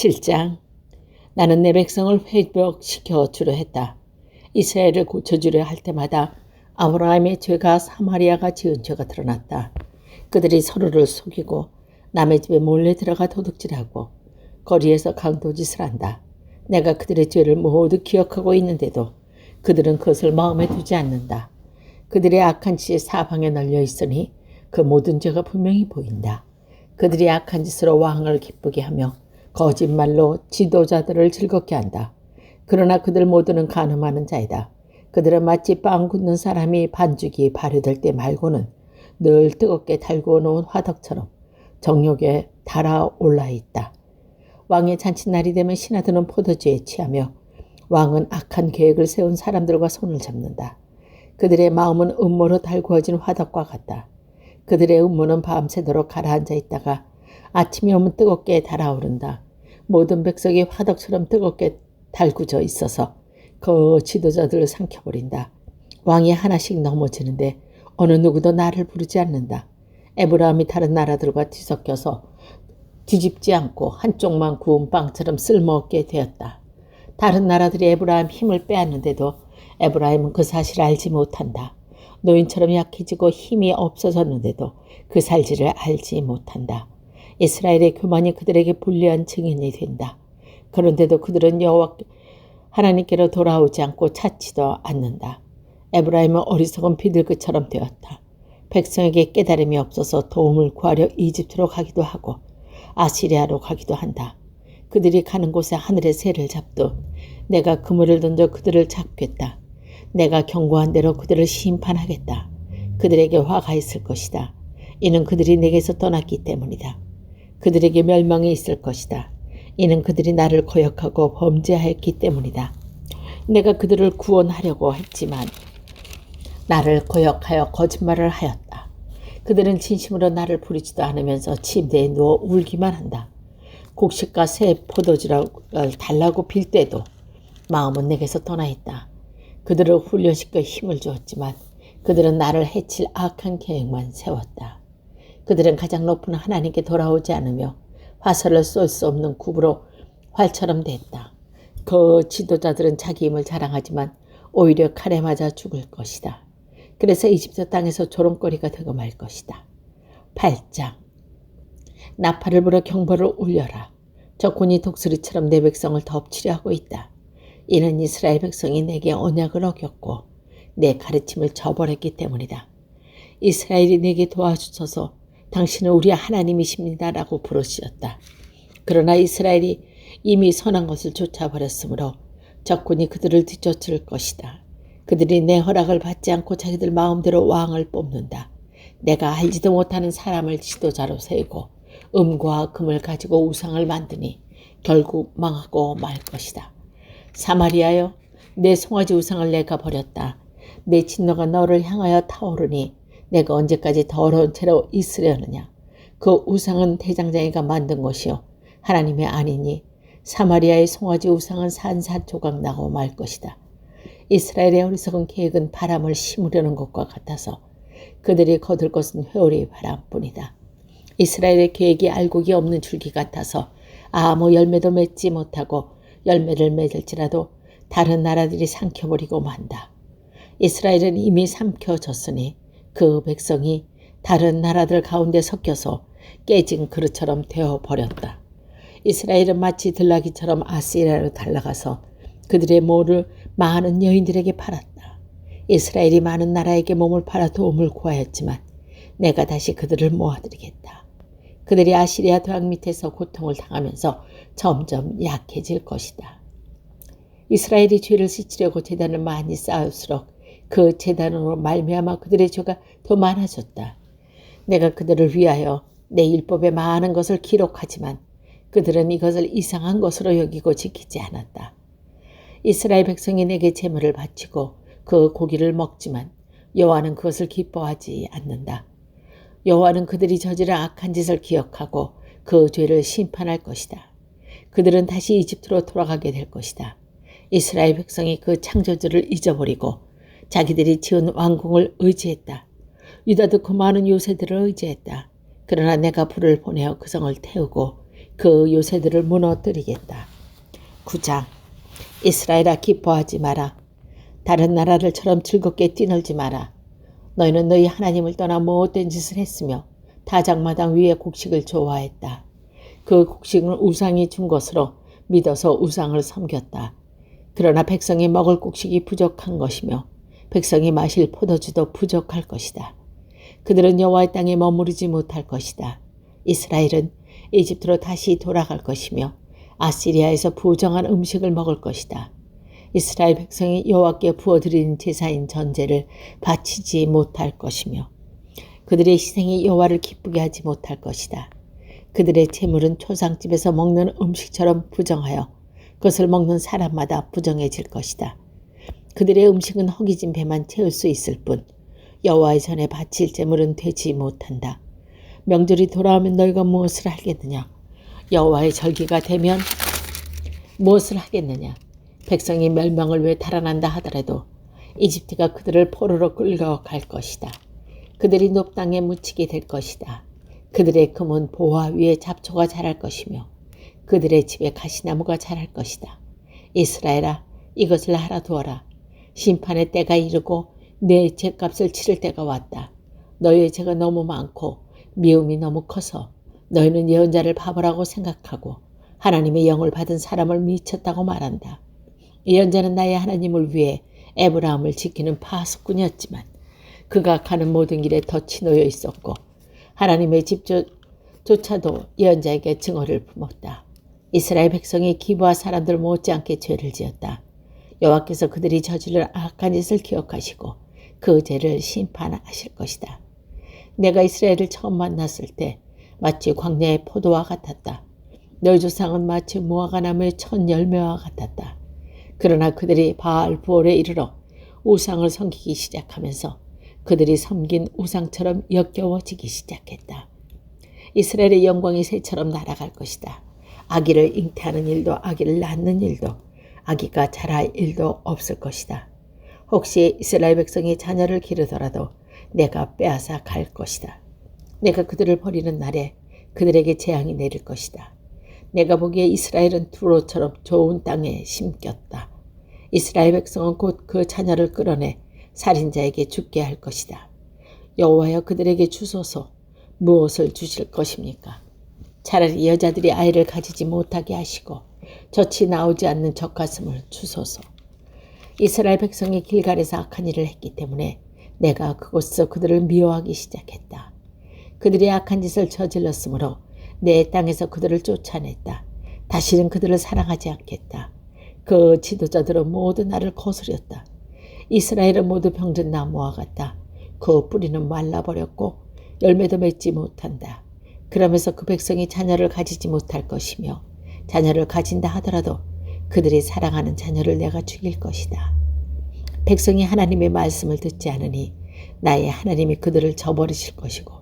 7장. 나는 내 백성을 회복시켜 주려 했다. 이스라엘을 고쳐주려 할 때마다 아브라함의 죄가 사마리아가 지은 죄가 드러났다. 그들이 서로를 속이고 남의 집에 몰래 들어가 도둑질하고 거리에서 강도짓을 한다. 내가 그들의 죄를 모두 기억하고 있는데도 그들은 그것을 마음에 두지 않는다. 그들의 악한 짓이 사방에 널려 있으니 그 모든 죄가 분명히 보인다. 그들이 악한 짓으로 왕을 기쁘게 하며 거짓말로 지도자들을 즐겁게 한다. 그러나 그들 모두는 간음하는 자이다. 그들은 마치 빵 굽는 사람이 반죽이 발효될 때 말고는 늘 뜨겁게 달구어 놓은 화덕처럼 정욕에 달아올라 있다. 왕의 잔칫날이 되면 신하들은 포도주에 취하며 왕은 악한 계획을 세운 사람들과 손을 잡는다. 그들의 마음은 음모로 달구어진 화덕과 같다. 그들의 음모는 밤새도록 가라앉아 있다가 아침이 오면 뜨겁게 달아오른다. 모든 백성이 화덕처럼 뜨겁게 달구져 있어서 그 지도자들을 삼켜버린다. 왕이 하나씩 넘어지는데 어느 누구도 나를 부르지 않는다. 에브라임이 다른 나라들과 뒤섞여서 뒤집지 않고 한쪽만 구운 빵처럼 쓸모없게 되었다. 다른 나라들이 에브라임 힘을 빼앗는데도 에브라임은 그 사실을 알지 못한다. 노인처럼 약해지고 힘이 없어졌는데도 그 사실을 알지 못한다. 이스라엘의 교만이 그들에게 불리한 증인이 된다. 그런데도 그들은 여호와 하나님께로 돌아오지 않고 찾지도 않는다. 에브라임은 어리석은 비둘기처럼 되었다. 백성에게 깨달음이 없어서 도움을 구하려 이집트로 가기도 하고 아시리아로 가기도 한다. 그들이 가는 곳에 하늘의 새를 잡도 내가 그물을 던져 그들을 잡겠다. 내가 경고한 대로 그들을 심판하겠다. 그들에게 화가 있을 것이다. 이는 그들이 내게서 떠났기 때문이다. 그들에게 멸망이 있을 것이다. 이는 그들이 나를 거역하고 범죄하였기 때문이다. 내가 그들을 구원하려고 했지만 나를 거역하여 거짓말을 하였다. 그들은 진심으로 나를 부르지도 않으면서 침대에 누워 울기만 한다. 곡식과 새 포도주를 달라고 빌 때도 마음은 내게서 떠나 있다. 그들을 훈련시켜 힘을 주었지만 그들은 나를 해칠 악한 계획만 세웠다. 그들은 가장 높은 하나님께 돌아오지 않으며 화살을 쏠 수 없는 굽으로 활처럼 됐다. 그 지도자들은 자기 힘을 자랑하지만 오히려 칼에 맞아 죽을 것이다. 그래서 이집트 땅에서 조롱거리가 되고 말 것이다. 8장. 나팔을 불어 경보를 울려라. 적군이 독수리처럼 내 백성을 덮치려 하고 있다. 이는 이스라엘 백성이 내게 언약을 어겼고 내 가르침을 저버렸기 때문이다. 이스라엘이 내게 도와주셔서 당신은 우리 하나님이십니다 라고 부르셨다. 그러나 이스라엘이 이미 선한 것을 쫓아버렸으므로 적군이 그들을 뒤쫓을 것이다. 그들이 내 허락을 받지 않고 자기들 마음대로 왕을 뽑는다. 내가 알지도 못하는 사람을 지도자로 세우고 음과 금을 가지고 우상을 만드니 결국 망하고 말 것이다. 사마리아여, 내 송아지 우상을 내가 버렸다. 내 진노가 너를 향하여 타오르니 내가 언제까지 더러운 채로 있으려느냐. 그 우상은 대장장이가 만든 것이요 하나님이 아니니 사마리아의 송아지 우상은 산산조각 나고 말 것이다. 이스라엘의 어리석은 계획은 바람을 심으려는 것과 같아서 그들이 거둘 것은 회오리 바람뿐이다. 이스라엘의 계획이 알곡이 없는 줄기 같아서 아무 열매도 맺지 못하고 열매를 맺을지라도 다른 나라들이 삼켜버리고 만다. 이스라엘은 이미 삼켜졌으니 그 백성이 다른 나라들 가운데 섞여서 깨진 그릇처럼 되어버렸다. 이스라엘은 마치 들나귀처럼 아시리아로 달려가서 그들의 모를 많은 여인들에게 팔았다. 이스라엘이 많은 나라에게 몸을 팔아 도움을 구하였지만 내가 다시 그들을 모아드리겠다. 그들이 아시리아 도약 밑에서 고통을 당하면서 점점 약해질 것이다. 이스라엘이 죄를 씻으려고 제단을 많이 쌓을수록 그 제단으로 말미암아 그들의 죄가 더 많아졌다. 내가 그들을 위하여 내 율법에 많은 것을 기록하지만 그들은 이것을 이상한 것으로 여기고 지키지 않았다. 이스라엘 백성이 내게 제물을 바치고 그 고기를 먹지만 여호와는 그것을 기뻐하지 않는다. 여호와는 그들이 저지른 악한 짓을 기억하고 그 죄를 심판할 것이다. 그들은 다시 이집트로 돌아가게 될 것이다. 이스라엘 백성이 그 창조주를 잊어버리고 자기들이 지은 왕궁을 의지했다. 유다도 그 많은 요새들을 의지했다. 그러나 내가 불을 보내어 그 성을 태우고 그 요새들을 무너뜨리겠다. 9장. 이스라엘아, 기뻐하지 마라. 다른 나라들처럼 즐겁게 뛰놀지 마라. 너희는 너희 하나님을 떠나 못된 짓을 했으며 다장마당 위에 곡식을 좋아했다. 그 곡식은 우상이 준 것으로 믿어서 우상을 섬겼다. 그러나 백성이 먹을 곡식이 부족한 것이며 백성이 마실 포도주도 부족할 것이다. 그들은 여호와의 땅에 머무르지 못할 것이다. 이스라엘은 이집트로 다시 돌아갈 것이며 아시리아에서 부정한 음식을 먹을 것이다. 이스라엘 백성이 여호와께 부어드리는 제사인 전제를 바치지 못할 것이며 그들의 희생이 여호와를 기쁘게 하지 못할 것이다. 그들의 재물은 초상집에서 먹는 음식처럼 부정하여 그것을 먹는 사람마다 부정해질 것이다. 그들의 음식은 허기진 배만 채울 수 있을 뿐 여호와의 전에 바칠 재물은 되지 못한다. 명절이 돌아오면 너희가 무엇을 하겠느냐? 여호와의 절기가 되면 무엇을 하겠느냐? 백성이 멸망을 위해 달아난다 하더라도 이집트가 그들을 포로로 끌려갈 것이다. 그들이 높당에 묻히게 될 것이다. 그들의 금은 보화 위에 잡초가 자랄 것이며 그들의 집에 가시나무가 자랄 것이다. 이스라엘아, 이것을 알아두어라. 심판의 때가 이르고 내 죄값을 치를 때가 왔다. 너희의 죄가 너무 많고 미움이 너무 커서 너희는 예언자를 바보라고 생각하고 하나님의 영을 받은 사람을 미쳤다고 말한다. 예언자는 나의 하나님을 위해 에브라함을 지키는 파수꾼이었지만 그가 가는 모든 길에 덫이 놓여 있었고 하나님의 집조차도 예언자에게 증오를 품었다. 이스라엘 백성이 기브아 사람들 못지않게 죄를 지었다. 여호와께서 그들이 저지른 악한 짓을 기억하시고 그 죄를 심판하실 것이다. 내가 이스라엘을 처음 만났을 때 마치 광야의 포도와 같았다. 너희 조상은 마치 무화과 나무의 첫 열매와 같았다. 그러나 그들이 바알 부올에 이르러 우상을 섬기기 시작하면서 그들이 섬긴 우상처럼 역겨워지기 시작했다. 이스라엘의 영광이 새처럼 날아갈 것이다. 아기를 잉태하는 일도 아기를 낳는 일도 아기가 자랄 일도 없을 것이다. 혹시 이스라엘 백성이 자녀를 기르더라도 내가 빼앗아 갈 것이다. 내가 그들을 버리는 날에 그들에게 재앙이 내릴 것이다. 내가 보기에 이스라엘은 두로처럼 좋은 땅에 심겼다. 이스라엘 백성은 곧 그 자녀를 끌어내 살인자에게 죽게 할 것이다. 여호와여, 그들에게 주소서. 무엇을 주실 것입니까? 차라리 여자들이 아이를 가지지 못하게 하시고 젖이 나오지 않는 젖가슴을 주소서. 이스라엘 백성이 길갈에서 악한 일을 했기 때문에 내가 그곳에서 그들을 미워하기 시작했다. 그들이 악한 짓을 저질렀으므로 내 땅에서 그들을 쫓아냈다. 다시는 그들을 사랑하지 않겠다. 그 지도자들은 모두 나를 거스렸다. 이스라엘은 모두 병든 나무와 같다. 그 뿌리는 말라버렸고 열매도 맺지 못한다. 그러면서 그 백성이 자녀를 가지지 못할 것이며 자녀를 가진다 하더라도 그들이 사랑하는 자녀를 내가 죽일 것이다. 백성이 하나님의 말씀을 듣지 않으니 나의 하나님이 그들을 저버리실 것이고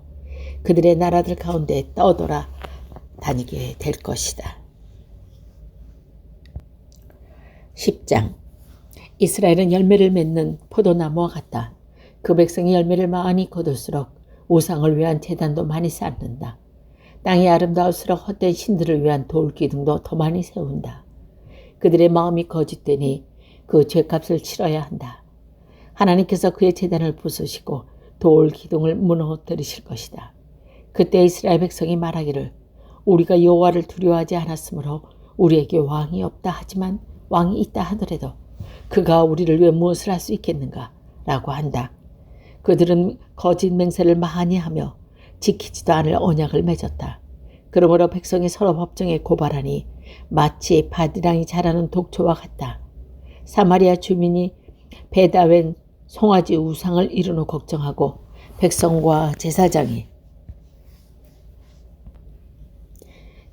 그들의 나라들 가운데 떠돌아 다니게 될 것이다. 10장. 이스라엘은 열매를 맺는 포도나무와 같다. 그 백성이 열매를 많이 거둘수록 우상을 위한 제단도 많이 쌓는다. 땅이 아름다울수록 헛된 신들을 위한 돌기둥도 더 많이 세운다. 그들의 마음이 거짓되니 그 죄값을 치러야 한다. 하나님께서 그의 제단을 부수시고 돌기둥을 무너뜨리실 것이다. 그때 이스라엘 백성이 말하기를 우리가 여호와를 두려워하지 않았으므로 우리에게 왕이 없다 하지만 왕이 있다 하더라도 그가 우리를 위해 무엇을 할 수 있겠는가? 라고 한다. 그들은 거짓 맹세를 많이 하며 지키지도 않을 언약을 맺었다. 그러므로 백성이 서로 법정에 고발하니 마치 바디랑이 자라는 독초와 같다. 사마리아 주민이 베다웬 송아지 우상을 이루노 걱정하고 백성과 제사장이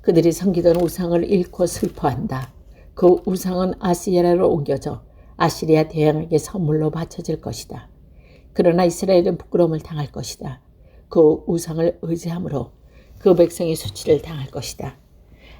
그들이 섬기던 우상을 잃고 슬퍼한다. 그 우상은 아시리아로 옮겨져 아시리아 대왕에게 선물로 바쳐질 것이다. 그러나 이스라엘은 부끄러움을 당할 것이다. 그 우상을 의지함으로 그 백성이 수치를 당할 것이다.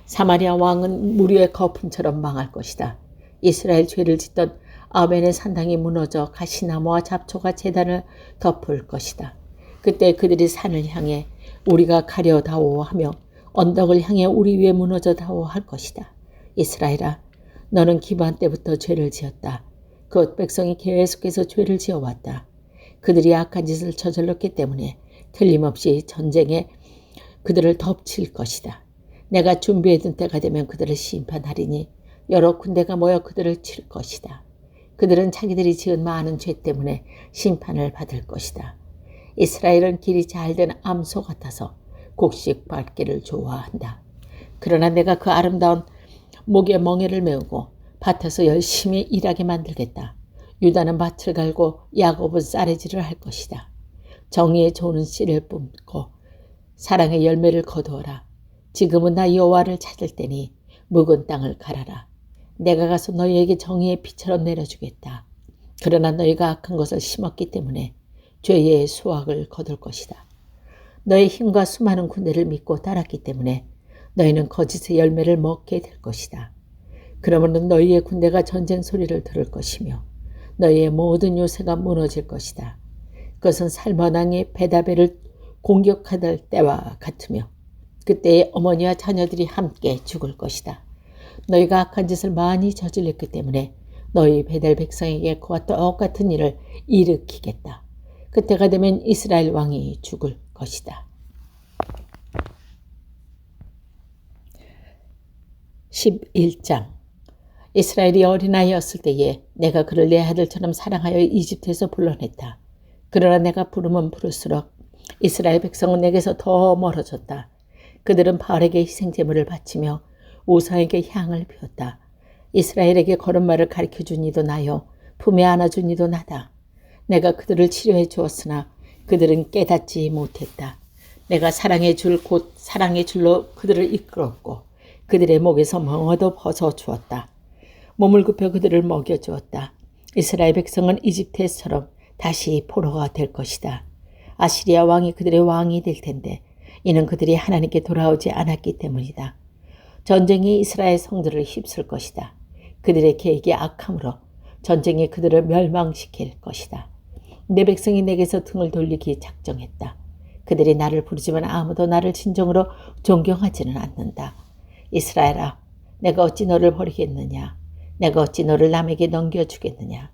사마리아 왕은 무리의 거품처럼 망할 것이다. 이스라엘 죄를 짓던 아벤의 산당이 무너져 가시나무와 잡초가 제단을 덮을 것이다. 그때 그들이 산을 향해 우리가 가려다오 하며 언덕을 향해 우리 위에 무너져다오 할 것이다. 이스라엘아, 너는 기브안 때부터 죄를 지었다. 그 백성이 계속해서 죄를 지어왔다. 그들이 악한 짓을 저질렀기 때문에 틀림없이 전쟁에 그들을 덮칠 것이다. 내가 준비해둔 때가 되면 그들을 심판하리니 여러 군대가 모여 그들을 칠 것이다. 그들은 자기들이 지은 많은 죄 때문에 심판을 받을 것이다. 이스라엘은 길이 잘된 암소 같아서 곡식 밟기를 좋아한다. 그러나 내가 그 아름다운 목에 멍에를 메우고 밭에서 열심히 일하게 만들겠다. 유다는 밭을 갈고 야곱은 쌀해질을 할 것이다. 정의의 좋은 씨를 뿜고 사랑의 열매를 거두어라. 지금은 나 여호와를 찾을 때니 묵은 땅을 갈아라. 내가 가서 너희에게 정의의 비처럼 내려주겠다. 그러나 너희가 악한 것을 심었기 때문에 죄의 수확을 거둘 것이다. 너의 힘과 수많은 군대를 믿고 따랐기 때문에 너희는 거짓의 열매를 먹게 될 것이다. 그러므로 너희의 군대가 전쟁 소리를 들을 것이며 너희의 모든 요새가 무너질 것이다. 그것은 살몬 왕이 베다벨을 공격할 때와 같으며 그때의 어머니와 자녀들이 함께 죽을 것이다. 너희가 악한 짓을 많이 저질렀기 때문에 너희 베델 백성에게 그와 똑같은 일을 일으키겠다. 그때가 되면 이스라엘 왕이 죽을 것이다. 11장. 이스라엘이 어린아이였을 때에 내가 그를 내 아들처럼 사랑하여 이집트에서 불러냈다. 그러나 내가 부르면 부를수록 이스라엘 백성은 내게서 더 멀어졌다. 그들은 바알에게 희생제물을 바치며 우상에게 향을 피웠다. 이스라엘에게 걸음마를 가르쳐준 이도 나요 품에 안아준 이도 나다. 내가 그들을 치료해 주었으나 그들은 깨닫지 못했다. 내가 사랑의 줄 곧 사랑의 줄로 그들을 이끌었고 그들의 목에서 멍어도 벗어 주었다. 몸을 굽혀 그들을 먹여 주었다. 이스라엘 백성은 이집트에서처럼 다시 포로가 될 것이다. 아시리아 왕이 그들의 왕이 될 텐데 이는 그들이 하나님께 돌아오지 않았기 때문이다. 전쟁이 이스라엘 성들을 휩쓸 것이다. 그들의 계획이 악함으로 전쟁이 그들을 멸망시킬 것이다. 내 백성이 내게서 등을 돌리기 작정했다. 그들이 나를 부르지만 아무도 나를 진정으로 존경하지는 않는다. 이스라엘아, 내가 어찌 너를 버리겠느냐? 내가 어찌 너를 남에게 넘겨주겠느냐?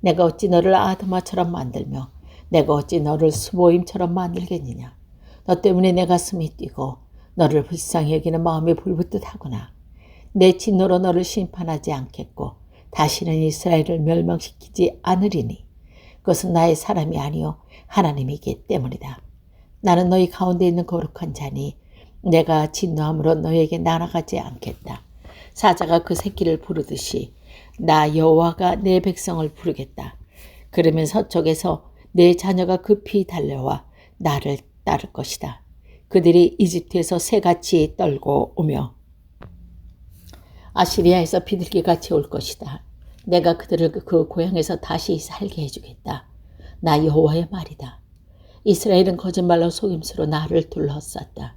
내가 어찌 너를 아드마처럼 만들며 내가 어찌 너를 수보임처럼 만들겠느냐? 너 때문에 내 가슴이 뛰고 너를 불쌍히 여기는 마음이 불붙듯하구나. 내 진노로 너를 심판하지 않겠고 다시는 이스라엘을 멸망시키지 않으리니 그것은 나의 사람이 아니요 하나님이기 때문이다. 나는 너희 가운데 있는 거룩한 자니 내가 진노함으로 너에게 날아가지 않겠다. 사자가 그 새끼를 부르듯이 나 여호와가 내 백성을 부르겠다. 그러면 서쪽에서 내 자녀가 급히 달려와 나를 따를 것이다. 그들이 이집트에서 새같이 떨고 오며 아시리아에서 비둘기같이 올 것이다. 내가 그들을 그 고향에서 다시 살게 해주겠다. 나 여호와의 말이다. 이스라엘은 거짓말로 속임수로 나를 둘러쌌다.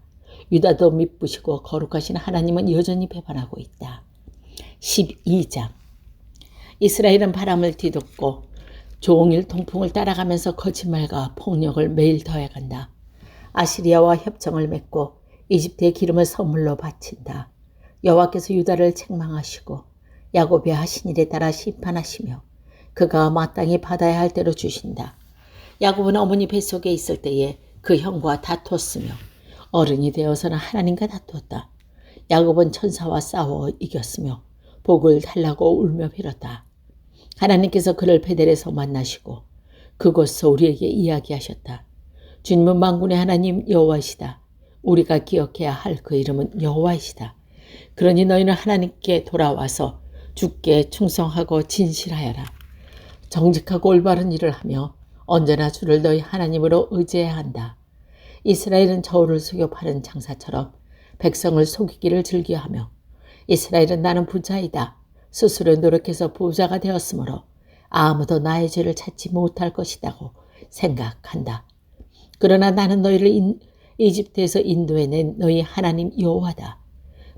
유다도 미쁘시고 거룩하신 하나님은 여전히 배반하고 있다. 12장. 이스라엘은 바람을 뒤덮고 종일 동풍을 따라가면서 거짓말과 폭력을 매일 더해간다. 아시리아와 협정을 맺고 이집트의 기름을 선물로 바친다. 여호와께서 유다를 책망하시고 야곱의 하신 일에 따라 심판하시며 그가 마땅히 받아야 할 대로 주신다. 야곱은 어머니 뱃속에 있을 때에 그 형과 다퉜으며 어른이 되어서는 하나님과 다투었다. 야곱은 천사와 싸워 이겼으며 복을 달라고 울며 빌었다. 하나님께서 그를 베델에서 만나시고 그곳에서 우리에게 이야기하셨다. 주님은 만군의 하나님 여호와이시다. 우리가 기억해야 할 그 이름은 여호와이시다. 그러니 너희는 하나님께 돌아와서 주께 충성하고 진실하여라. 정직하고 올바른 일을 하며 언제나 주를 너희 하나님으로 의지해야 한다. 이스라엘은 저울을 속여 파는 장사처럼 백성을 속이기를 즐겨하며 이스라엘은 나는 부자이다. 스스로 노력해서 부자가 되었으므로 아무도 나의 죄를 찾지 못할 것이라고 생각한다. 그러나 나는 너희를 이집트에서 인도해낸 너희 하나님 여호와다.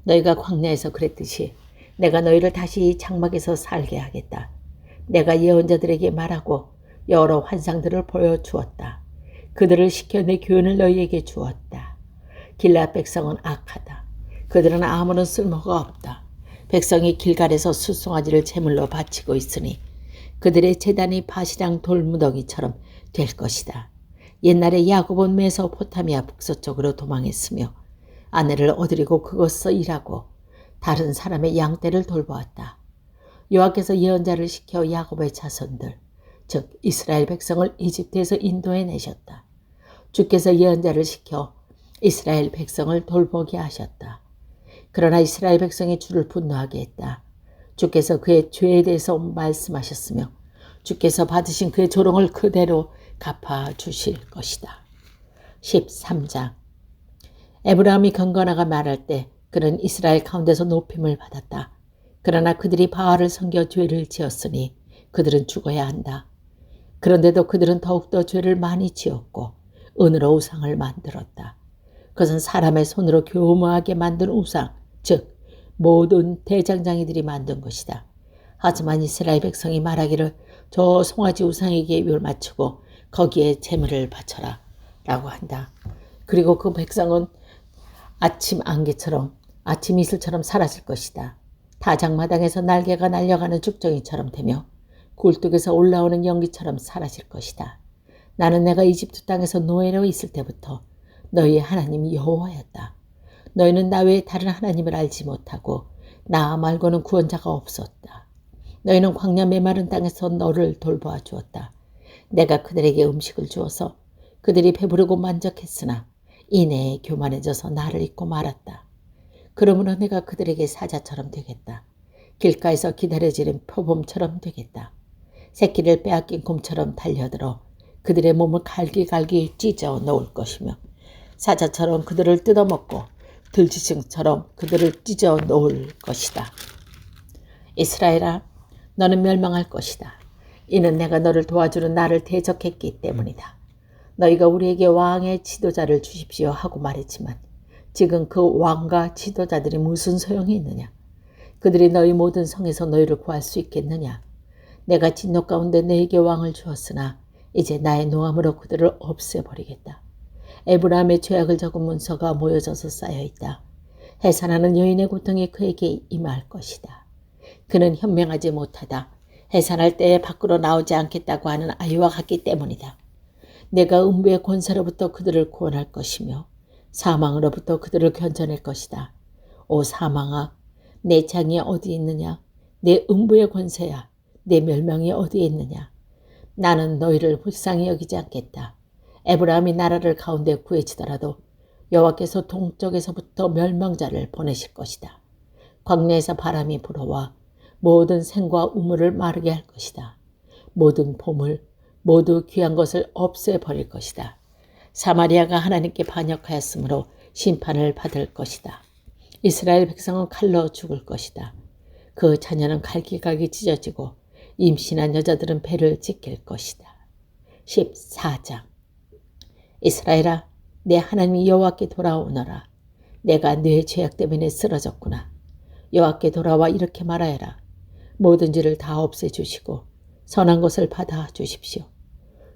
너희가 광야에서 그랬듯이 내가 너희를 다시 장막에서 살게 하겠다. 내가 예언자들에게 말하고 여러 환상들을 보여주었다. 그들을 시켜 내 교훈을 너희에게 주었다. 길앗 백성은 악하다. 그들은 아무런 쓸모가 없다. 백성이 길갈에서 숫송아지를 제물로 바치고 있으니 그들의 제단이 바시랑 돌무더기처럼 될 것이다. 옛날에 야곱은 메소포타미아 북서쪽으로 도망했으며 아내를 얻으리고 그곳서 일하고 다른 사람의 양떼를 돌보았다. 여호와께서 예언자를 시켜 야곱의 자손들, 즉 이스라엘 백성을 이집트에서 인도해 내셨다. 주께서 예언자를 시켜 이스라엘 백성을 돌보게 하셨다. 그러나 이스라엘 백성이 주를 분노하게 했다. 주께서 그의 죄에 대해서 말씀하셨으며 주께서 받으신 그의 조롱을 그대로 갚아주실 것이다. 13장. 에브라함이 경건하가 말할 때 그는 이스라엘 가운데서 높임을 받았다. 그러나 그들이 바알을 섬겨 죄를 지었으니 그들은 죽어야 한다. 그런데도 그들은 더욱더 죄를 많이 지었고 은으로 우상을 만들었다. 그것은 사람의 손으로 교묘하게 만든 우상, 즉 모든 대장장이들이 만든 것이다. 하지만 이스라엘 백성이 말하기를 저 송아지 우상에게 묘를 맞추고 거기에 제물을 바쳐라 라고 한다. 그리고 그 백성은 아침 안개처럼 아침 이슬처럼 사라질 것이다. 타작마당에서 날개가 날려가는 죽정이처럼 되며 굴뚝에서 올라오는 연기처럼 사라질 것이다. 나는 내가 이집트 땅에서 노예로 있을 때부터 너희의 하나님 여호와였다. 너희는 나 외에 다른 하나님을 알지 못하고 나 말고는 구원자가 없었다. 너희는 광야 메마른 땅에서 너를 돌보아 주었다. 내가 그들에게 음식을 주어서 그들이 배부르고 만족했으나 이내에 교만해져서 나를 잊고 말았다. 그러므로 내가 그들에게 사자처럼 되겠다. 길가에서 기다려지는 표범처럼 되겠다. 새끼를 빼앗긴 곰처럼 달려들어 그들의 몸을 갈기갈기 찢어 놓을 것이며 사자처럼 그들을 뜯어먹고 들쥐승처럼 그들을 찢어 놓을 것이다. 이스라엘아, 너는 멸망할 것이다. 이는 내가 너를 도와주는 나를 대적했기 때문이다. 너희가 우리에게 왕의 지도자를 주십시오 하고 말했지만 지금 그 왕과 지도자들이 무슨 소용이 있느냐? 그들이 너희 모든 성에서 너희를 구할 수 있겠느냐? 내가 진노 가운데 너에게 왕을 주었으나 이제 나의 노함으로 그들을 없애버리겠다. 에브라함의 죄악을 적은 문서가 모여져서 쌓여있다. 해산하는 여인의 고통이 그에게 임할 것이다. 그는 현명하지 못하다. 해산할 때에 밖으로 나오지 않겠다고 하는 아이와 같기 때문이다. 내가 음부의 권세로부터 그들을 구원할 것이며 사망으로부터 그들을 견뎌낼 것이다. 오 사망아, 내 장이 어디 있느냐? 내 음부의 권세야, 내 멸망이 어디에 있느냐? 나는 너희를 불쌍히 여기지 않겠다. 에브라함이 나라를 가운데 구해지더라도 여호와께서 동쪽에서부터 멸망자를 보내실 것이다. 광야에서 바람이 불어와 모든 생과 우물을 마르게 할 것이다. 모든 보물, 모두 귀한 것을 없애버릴 것이다. 사마리아가 하나님께 반역하였으므로 심판을 받을 것이다. 이스라엘 백성은 칼로 죽을 것이다. 그 자녀는 갈기갈기 찢어지고 임신한 여자들은 배를 찢길 것이다. 14장. 이스라엘아, 내 하나님 여호와께 돌아오너라. 내가 네 죄악 때문에 쓰러졌구나. 여호와께 돌아와 이렇게 말하여라. 모든 죄를 다 없애주시고 선한 것을 받아 주십시오.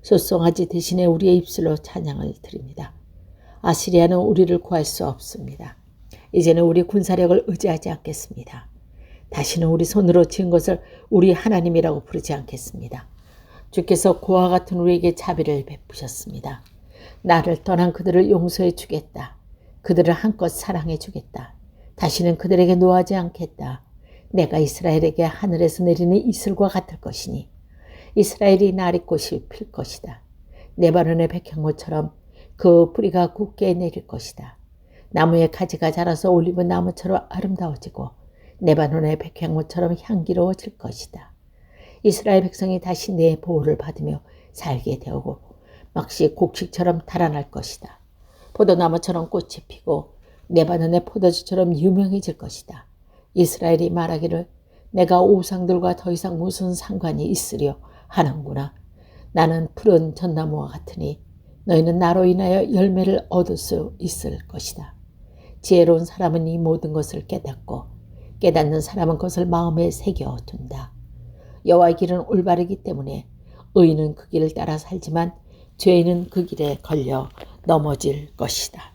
숫송아지 대신에 우리의 입술로 찬양을 드립니다. 아시리아는 우리를 구할 수 없습니다. 이제는 우리 군사력을 의지하지 않겠습니다. 다시는 우리 손으로 지은 것을 우리 하나님이라고 부르지 않겠습니다. 주께서 고와 같은 우리에게 자비를 베푸셨습니다. 나를 떠난 그들을 용서해 주겠다. 그들을 한껏 사랑해 주겠다. 다시는 그들에게 노하지 않겠다. 내가 이스라엘에게 하늘에서 내리는 이슬과 같을 것이니 이스라엘이 나리꽃이 필 것이다. 레바논의 백향모처럼 그 뿌리가 굳게 내릴 것이다. 나무의 가지가 자라서 올리브 나무처럼 아름다워지고 레바논의 백향모처럼 향기로워질 것이다. 이스라엘 백성이 다시 내 보호를 받으며 살게 되고 막시 곡식처럼 달아날 것이다. 포도나무처럼 꽃이 피고 레바논의 포도주처럼 유명해질 것이다. 이스라엘이 말하기를 내가 우상들과 더 이상 무슨 상관이 있으려 하는구나. 나는 푸른 전나무와 같으니 너희는 나로 인하여 열매를 얻을 수 있을 것이다. 지혜로운 사람은 이 모든 것을 깨닫고 깨닫는 사람은 그것을 마음에 새겨둔다. 여호와의 길은 올바르기 때문에 의인은 그 길을 따라 살지만 죄인은 그 길에 걸려 넘어질 것이다.